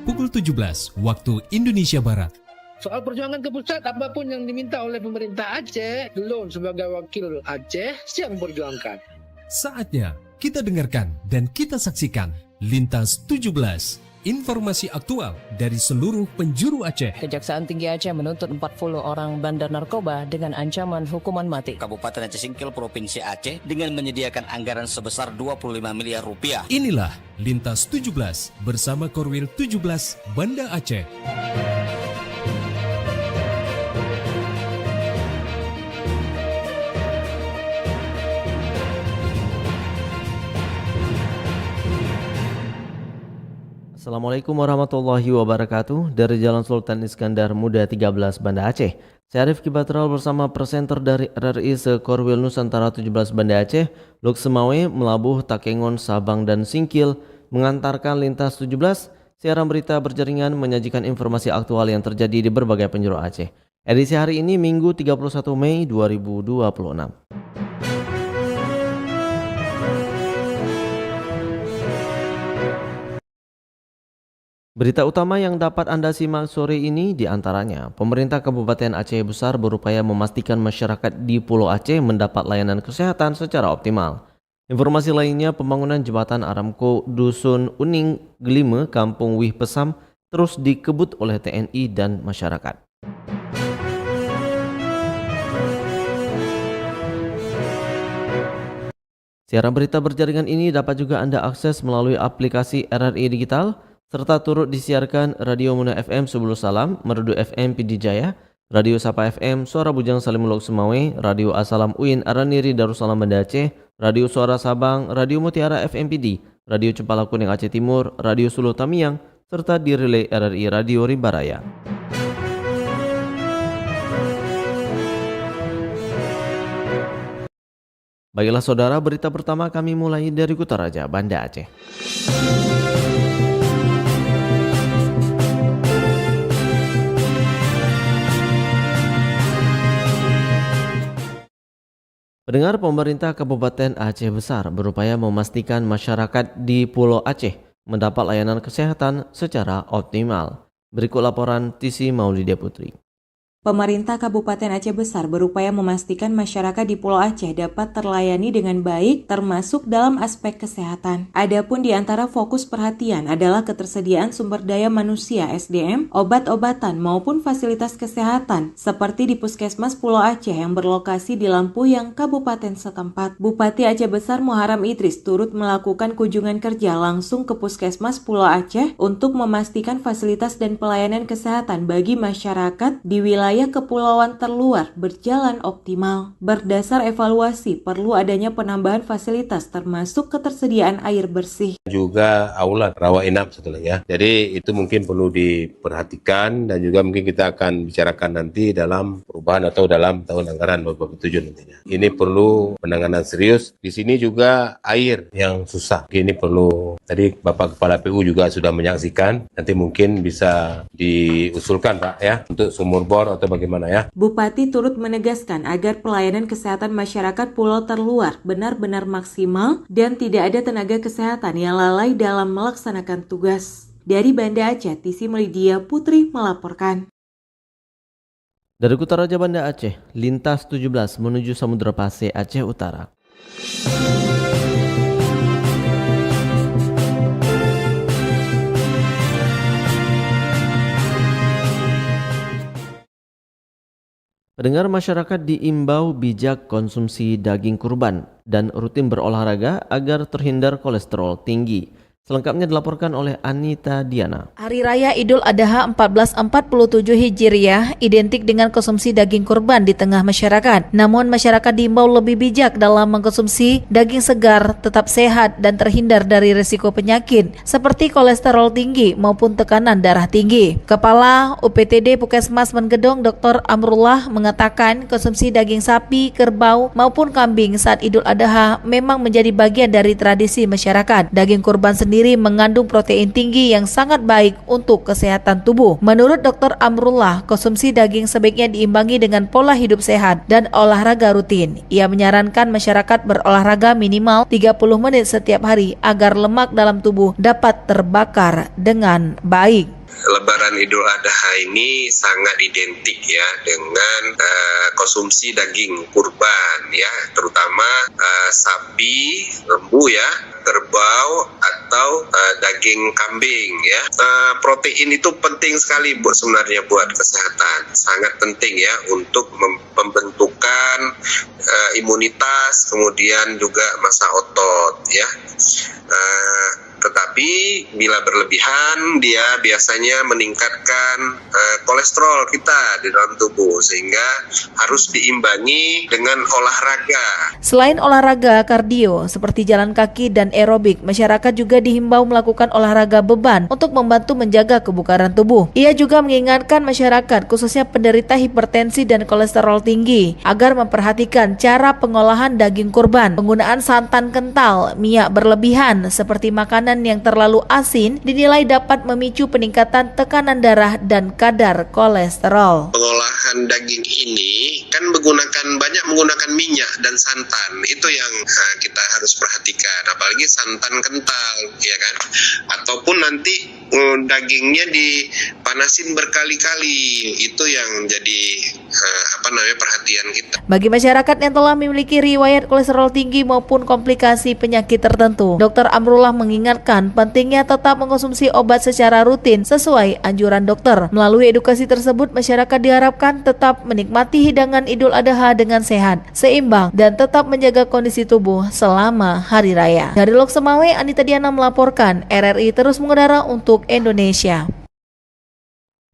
pukul 17 waktu Indonesia Barat. Soal perjuangan ke pusat, apapun yang diminta oleh pemerintah Aceh, Lon sebagai wakil Aceh siap memperjuangkan. Saatnya kita dengarkan dan kita saksikan Lintas 17. Informasi aktual dari seluruh penjuru Aceh. Kejaksaan Tinggi Aceh menuntut 40 orang bandar narkoba dengan ancaman hukuman mati. Kabupaten Aceh Singkil Provinsi Aceh dengan menyediakan anggaran sebesar 25 miliar rupiah. Inilah Lintas 17 bersama Korwil 17 Banda Aceh. Assalamualaikum warahmatullahi wabarakatuh. Dari Jalan Sultan Iskandar Muda 13 Banda Aceh, saya Arif Kibatral bersama presenter dari RRI Sekorwil Nusantara 17 Banda Aceh, Luk Semawe, Melabuh, Takengon, Sabang, dan Singkil mengantarkan Lintas 17, siaran berita berjaringan menyajikan informasi aktual yang terjadi di berbagai penjuru Aceh. Edisi hari ini Minggu 31 Mei 2026. Berita utama yang dapat Anda simak sore ini diantaranya, pemerintah Kabupaten Aceh Besar berupaya memastikan masyarakat di Pulau Aceh mendapat layanan kesehatan secara optimal. Informasi lainnya, pembangunan jembatan Aramco Dusun Uning Gelime, Kampung Wih Pesam terus dikebut oleh TNI dan masyarakat. Siaran berita berjaringan ini dapat juga Anda akses melalui aplikasi RRI Digital, serta turut disiarkan Radio Muna FM Subulu Salam, Merdu FM Pidi Jaya, Radio Sapa FM Suara Bujang Salim Lok Semawe, Radio Asalam Uin Araniri Darussalam Banda Aceh, Radio Suara Sabang, Radio Mutiara FM Pidi, Radio Cempala Kuning Aceh Timur, Radio Sulu Tamiang, serta di relay RRI Radio Rimbaraya. Baiklah saudara, berita pertama kami mulai dari Kutaraja, Banda Aceh. Pendengar, pemerintah Kabupaten Aceh Besar berupaya memastikan masyarakat di Pulau Aceh mendapat layanan kesehatan secara optimal. Berikut laporan Tisi Maulidia Putri. Pemerintah Kabupaten Aceh Besar berupaya memastikan masyarakat di Pulau Aceh dapat terlayani dengan baik, termasuk dalam aspek kesehatan. Adapun di antara fokus perhatian adalah ketersediaan sumber daya manusia (SDM), obat-obatan maupun fasilitas kesehatan, seperti di Puskesmas Pulau Aceh yang berlokasi di Lampuyang, Kabupaten setempat. Bupati Aceh Besar Muharam Idris turut melakukan kunjungan kerja langsung ke Puskesmas Pulau Aceh untuk memastikan fasilitas dan pelayanan kesehatan bagi masyarakat di wilayah kepulauan terluar berjalan optimal. Berdasar evaluasi, perlu adanya penambahan fasilitas termasuk ketersediaan air bersih. Juga aula rawat inap setelahnya. Jadi itu mungkin perlu diperhatikan dan juga mungkin kita akan bicarakan nanti dalam perubahan atau dalam tahun anggaran 2027 nantinya. Ini perlu penanganan serius. Di sini juga air yang susah. Ini perlu, tadi Bapak Kepala PU juga sudah menyaksikan, nanti mungkin bisa diusulkan Pak ya untuk sumur bor atau bagaimana ya. Bupati turut menegaskan agar pelayanan kesehatan masyarakat pulau terluar benar-benar maksimal dan tidak ada tenaga kesehatan yang lalai dalam melaksanakan tugas. Dari Banda Aceh, Tisi Melidia Putri melaporkan. Dari Kutaraja Banda Aceh, Lintas 17 menuju Samudra Pasir Aceh Utara. Pendengar, masyarakat diimbau bijak konsumsi daging kurban dan rutin berolahraga agar terhindar kolesterol tinggi. Selengkapnya dilaporkan oleh Anita Diana. Hari Raya Idul Adha 1447 Hijriah identik dengan konsumsi daging kurban di tengah masyarakat. Namun masyarakat diimbau lebih bijak dalam mengkonsumsi daging segar, tetap sehat dan terhindar dari risiko penyakit seperti kolesterol tinggi maupun tekanan darah tinggi. Kepala UPTD Puskesmas Menggedong Dr. Amrullah mengatakan konsumsi daging sapi, kerbau maupun kambing saat Idul Adha memang menjadi bagian dari tradisi masyarakat. Daging kurban sendiri mengandung protein tinggi yang sangat baik untuk kesehatan tubuh. Menurut Dr. Amrullah, konsumsi daging sebaiknya diimbangi dengan pola hidup sehat dan olahraga rutin. Ia menyarankan masyarakat berolahraga minimal 30 menit setiap hari agar lemak dalam tubuh dapat terbakar dengan baik. Lebaran Idul Adha ini sangat identik ya dengan konsumsi daging kurban ya, terutama sapi, lembu ya, kerbau atau daging kambing ya. Protein itu penting sekali sebenarnya buat kesehatan, sangat penting ya untuk pembentukan imunitas, kemudian juga massa otot ya. Tetapi bila berlebihan dia biasanya meningkatkan kolesterol kita di dalam tubuh, sehingga harus diimbangi dengan olahraga. Selain olahraga kardio seperti jalan kaki dan aerobik, masyarakat juga dihimbau melakukan olahraga beban untuk membantu menjaga kebugaran tubuh. Ia juga mengingatkan masyarakat khususnya penderita hipertensi dan kolesterol tinggi agar memperhatikan cara pengolahan daging kurban. Penggunaan santan kental, minyak berlebihan seperti makanan yang terlalu asin dinilai dapat memicu peningkatan tekanan darah dan kadar kolesterol. Pengolahan daging ini kan banyak menggunakan minyak dan santan. Itu yang kita harus perhatikan, apalagi santan kental ya kan. Ataupun nanti dagingnya dipanasin berkali-kali. Itu yang jadi perhatian kita. Bagi masyarakat yang telah memiliki riwayat kolesterol tinggi maupun komplikasi penyakit tertentu, Dr. Amrullah mengingatkan pentingnya tetap mengkonsumsi obat secara rutin sesuai anjuran dokter. Melalui edukasi tersebut, masyarakat diharapkan tetap menikmati hidangan Idul Adha dengan sehat, seimbang, dan tetap menjaga kondisi tubuh selama hari raya. Dari Lok Semawe, Anita Diana melaporkan, RRI terus mengudara untuk Indonesia.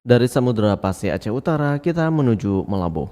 Dari Samudra Pasir Aceh Utara, kita menuju Melabuh.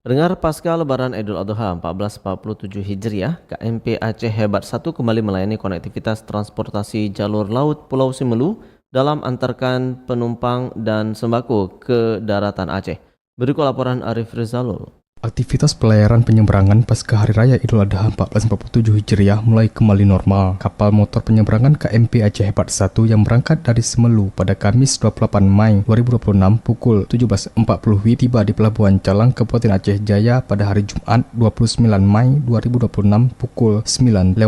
Dengar pasca Lebaran Idul Adha 1447 Hijriah, KMP Aceh Hebat 1 kembali melayani konektivitas transportasi jalur laut Pulau Simelu dalam antarkan penumpang dan sembako ke daratan Aceh. Berikut laporan Arif Rizalul. Aktivitas pelayaran penyeberangan pasca Hari Raya Idul Adha 1447 Hijriah mulai kembali normal. Kapal motor penyeberangan KMP Aceh Hebat 1 yang berangkat dari Semelu pada Kamis 28 Mei 2026 pukul 17.40 WIB tiba di Pelabuhan Calang, Kabupaten Aceh Jaya pada hari Jumat 29 Mei 2026 pukul 9.30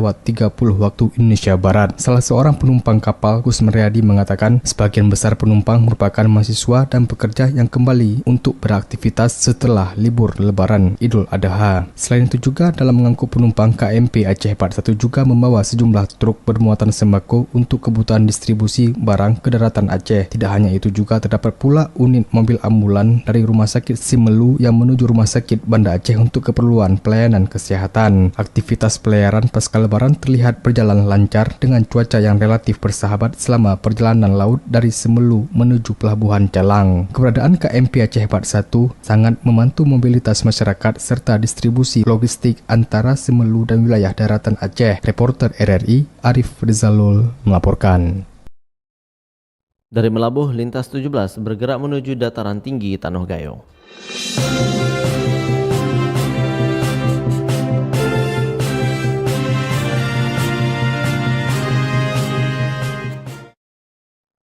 waktu Indonesia Barat. Salah seorang penumpang kapal, Gus Meriadi, mengatakan sebagian besar penumpang merupakan mahasiswa dan pekerja yang kembali untuk beraktivitas setelah libur Lebaran Idul Adha. Selain itu juga dalam mengangkut penumpang, KMP Aceh Hebat 1 juga membawa sejumlah truk bermuatan sembako untuk kebutuhan distribusi barang ke daratan Aceh. Tidak hanya itu juga terdapat pula unit mobil ambulan dari Rumah Sakit Simelu yang menuju Rumah Sakit Banda Aceh untuk keperluan pelayanan kesehatan. Aktivitas pelayaran pasca Lebaran terlihat berjalan lancar dengan cuaca yang relatif bersahabat selama perjalanan laut dari Semelu menuju Pelabuhan Calang. Keberadaan KMP Aceh Hebat 1 sangat membantu mobilitas masyarakat serta distribusi logistik antara Semelu dan wilayah daratan Aceh. Reporter RRI Arif Rizalul melaporkan. Dari Melabuh, lintas 17 bergerak menuju dataran tinggi Tanoh Gayo.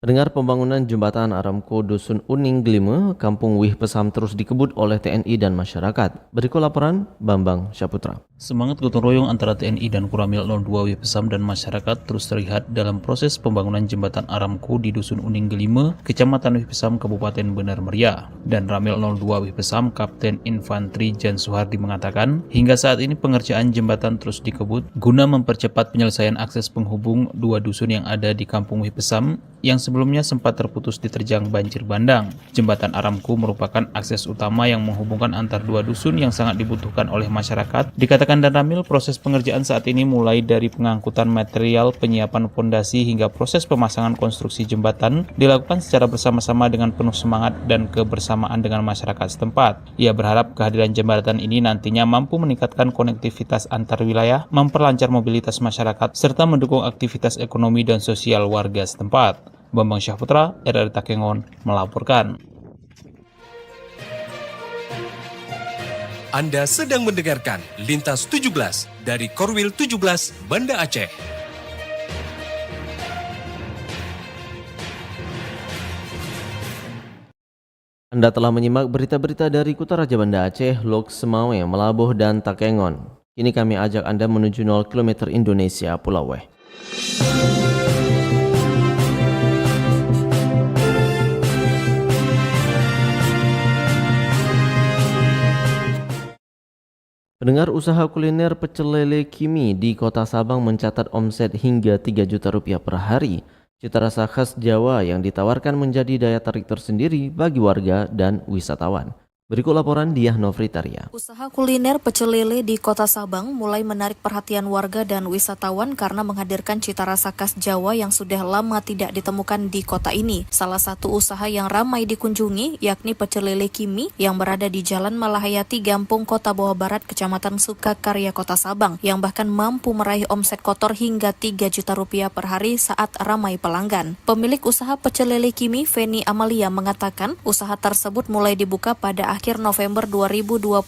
Dengar pembangunan jembatan Aramco Dusun Uning Glime, Kampung Wih Pesam terus dikebut oleh TNI dan masyarakat. Berikut laporan Bambang Syaputra. Semangat gotong royong antara TNI dan Kuramil 02 Wih Pesam dan masyarakat terus terlihat dalam proses pembangunan jembatan Aramco di Dusun Uning Glime, Kecamatan Wih Pesam, Kabupaten Benar Meriah. Dan Ramil 02 Wih Pesam, Kapten Infantri Jan Suhardi mengatakan, hingga saat ini pengerjaan jembatan terus dikebut guna mempercepat penyelesaian akses penghubung dua dusun yang ada di Kampung Wih Pesam yang sebelumnya sempat terputus diterjang banjir bandang. Jembatan Aramco merupakan akses utama yang menghubungkan antar dua dusun yang sangat dibutuhkan oleh masyarakat. Dikatakan Dan Ramil, proses pengerjaan saat ini mulai dari pengangkutan material, penyiapan fondasi hingga proses pemasangan konstruksi jembatan dilakukan secara bersama-sama dengan penuh semangat dan kebersamaan dengan masyarakat setempat. Ia berharap kehadiran jembatan ini nantinya mampu meningkatkan konektivitas antar wilayah, memperlancar mobilitas masyarakat, serta mendukung aktivitas ekonomi dan sosial warga setempat. Bambang Syahputra, RRI Takengon, melaporkan. Anda sedang mendengarkan Lintas 17 dari Korwil 17 Banda Aceh. Anda telah menyimak berita-berita dari Kutaraja Banda Aceh, Lok Semawe, Melabuh, dan Takengon. Kini kami ajak Anda menuju 0 km Indonesia, Pulau Weh. Pendengar, usaha kuliner pecel lele Kimi di Kota Sabang mencatat omset hingga 3 juta rupiah per hari. Cita rasa khas Jawa yang ditawarkan menjadi daya tarik tersendiri bagi warga dan wisatawan. Berikut laporan Diah Novritariya. Usaha kuliner pecel lele di Kota Sabang mulai menarik perhatian warga dan wisatawan karena menghadirkan cita rasa khas Jawa yang sudah lama tidak ditemukan di kota ini. Salah satu usaha yang ramai dikunjungi yakni pecel lele Kimi yang berada di Jalan Malahayati, Gampung, Kota Bawah Barat, Kecamatan Sukakarya, Kota Sabang, yang bahkan mampu meraih omset kotor hingga 3 juta rupiah per hari saat ramai pelanggan. Pemilik usaha pecel lele Kimi, Feni Amalia, mengatakan usaha tersebut mulai dibuka pada akhir November 2025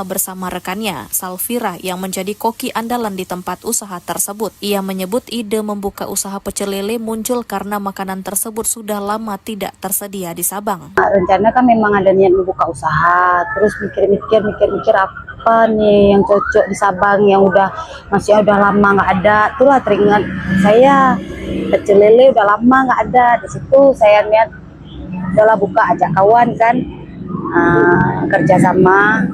bersama rekannya, Salvira, yang menjadi koki andalan di tempat usaha tersebut. Ia menyebut ide membuka usaha pecel lele muncul karena makanan tersebut sudah lama tidak tersedia di Sabang. Rencana kan memang ada niat membuka usaha, terus mikir apa nih yang cocok di Sabang yang masih lama nggak ada. Itulah teringat saya pecel lele udah lama nggak ada. Di situ saya niat udahlah buka, ajak kawan kan. Kerja sama,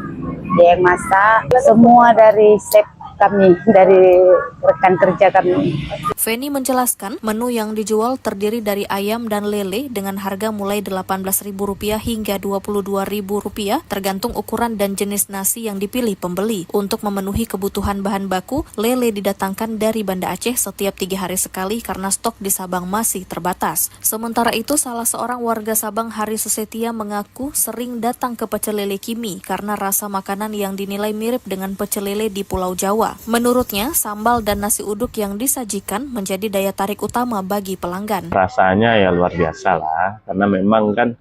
dia yang masak, semua dari chef kami, dari rekan kerja kami. Feni menjelaskan menu yang dijual terdiri dari ayam dan lele dengan harga mulai Rp18.000 hingga Rp22.000 tergantung ukuran dan jenis nasi yang dipilih pembeli. Untuk memenuhi kebutuhan bahan baku, lele didatangkan dari Banda Aceh setiap 3 hari sekali karena stok di Sabang masih terbatas. Sementara itu, salah seorang warga Sabang, Hari Susetia, mengaku sering datang ke pecel lele Kimi karena rasa makanan yang dinilai mirip dengan pecel lele di Pulau Jawa. Menurutnya, sambal dan nasi uduk yang disajikan menjadi daya tarik utama bagi pelanggan. Rasanya ya luar biasa lah, karena memang kan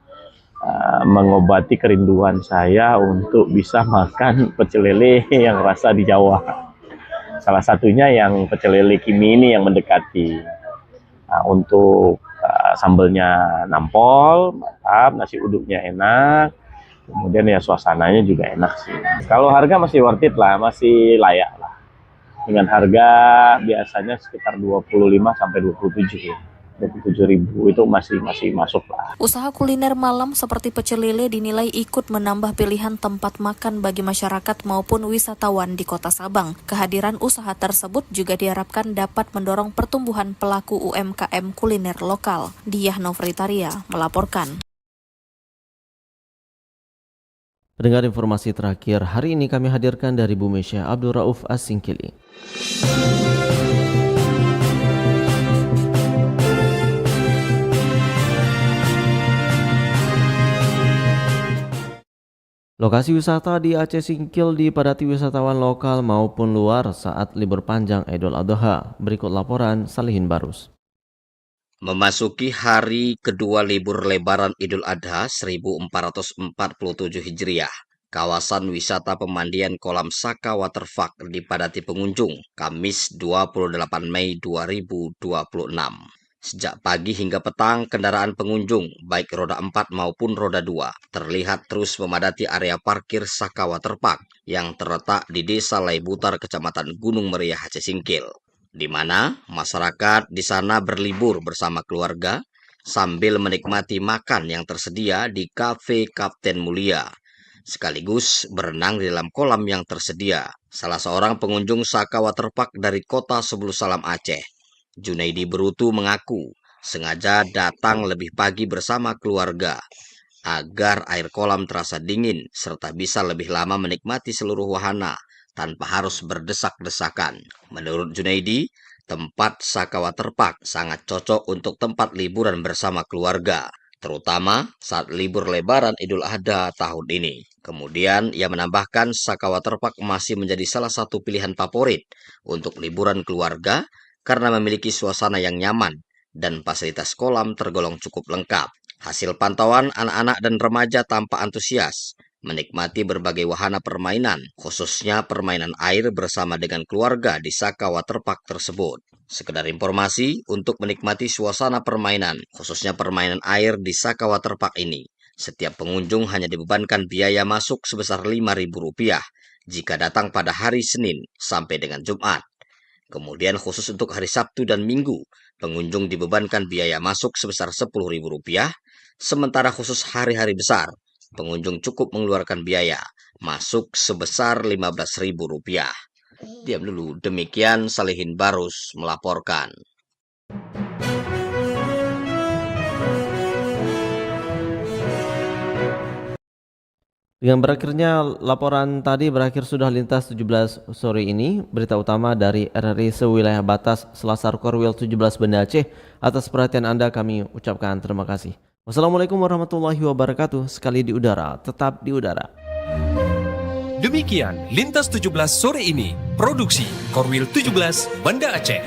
mengobati kerinduan saya untuk bisa makan pecel lele yang rasa di Jawa. Salah satunya yang pecel lele Kimi ini yang mendekati. Untuk sambelnya nampol, mantap, nasi uduknya enak, kemudian ya suasananya juga enak sih. Kalau harga masih worth it lah, masih layak lah. Dengan harga biasanya sekitar 25 sampai 27 ya. 27.000 itu masih masuk lah. Usaha kuliner malam seperti pecel lele dinilai ikut menambah pilihan tempat makan bagi masyarakat maupun wisatawan di Kota Sabang. Kehadiran usaha tersebut juga diharapkan dapat mendorong pertumbuhan pelaku UMKM kuliner lokal. Diah Novritariya melaporkan. Pendengar, informasi terakhir hari ini kami hadirkan dari Bu Mesya Abdul Rauf Asingkili. Lokasi wisata di Aceh Singkil dipadati wisatawan lokal maupun luar saat libur panjang Idul Adha. Berikut laporan Salihin Barus. Memasuki hari kedua libur lebaran Idul Adha 1447 Hijriah, kawasan wisata pemandian Kolam Saka Waterpark dipadati pengunjung Kamis 28 Mei 2026. Sejak pagi hingga petang, kendaraan pengunjung, baik roda 4 maupun roda 2, terlihat terus memadati area parkir Saka Waterpark yang terletak di Desa Laibutar, Kecamatan Gunung Meriah, Aceh Singkil, di mana masyarakat di sana berlibur bersama keluarga sambil menikmati makan yang tersedia di Cafe Kapten Mulia, sekaligus berenang di dalam kolam yang tersedia. Salah seorang pengunjung Saka Waterpark dari Kota Sebulu Salam Aceh, Junaidi Berutu, mengaku sengaja datang lebih pagi bersama keluarga agar air kolam terasa dingin serta bisa lebih lama menikmati seluruh wahana tanpa harus berdesak-desakan. Menurut Junaidi, tempat Saka Waterpark sangat cocok untuk tempat liburan bersama keluarga, terutama saat libur lebaran Idul Adha tahun ini. Kemudian ia menambahkan Saka Waterpark masih menjadi salah satu pilihan favorit untuk liburan keluarga karena memiliki suasana yang nyaman dan fasilitas kolam tergolong cukup lengkap. Hasil pantauan, anak-anak dan remaja tampak antusias menikmati berbagai wahana permainan, khususnya permainan air bersama dengan keluarga di Saka Waterpark tersebut. Sekedar informasi, untuk menikmati suasana permainan, khususnya permainan air di Saka Waterpark ini, Setiap pengunjung hanya dibebankan biaya masuk sebesar Rp5.000 jika datang pada hari Senin sampai dengan Jumat. Kemudian khusus untuk hari Sabtu dan Minggu, pengunjung dibebankan biaya masuk sebesar Rp10.000, sementara khusus hari-hari besar, pengunjung cukup mengeluarkan biaya masuk sebesar Rp15.000. Diam dulu, demikian Salihin Barus melaporkan. Dengan berakhirnya laporan tadi berakhir sudah lintas 17 sore ini. Berita utama dari RRI sewilayah batas Selasar Korwil 17 Banda Aceh. Atas perhatian Anda kami ucapkan terima kasih. Wassalamualaikum warahmatullahi wabarakatuh. Sekali di udara, tetap di udara. Demikian Lintas 17 sore ini. Produksi Korwil 17 Banda Aceh.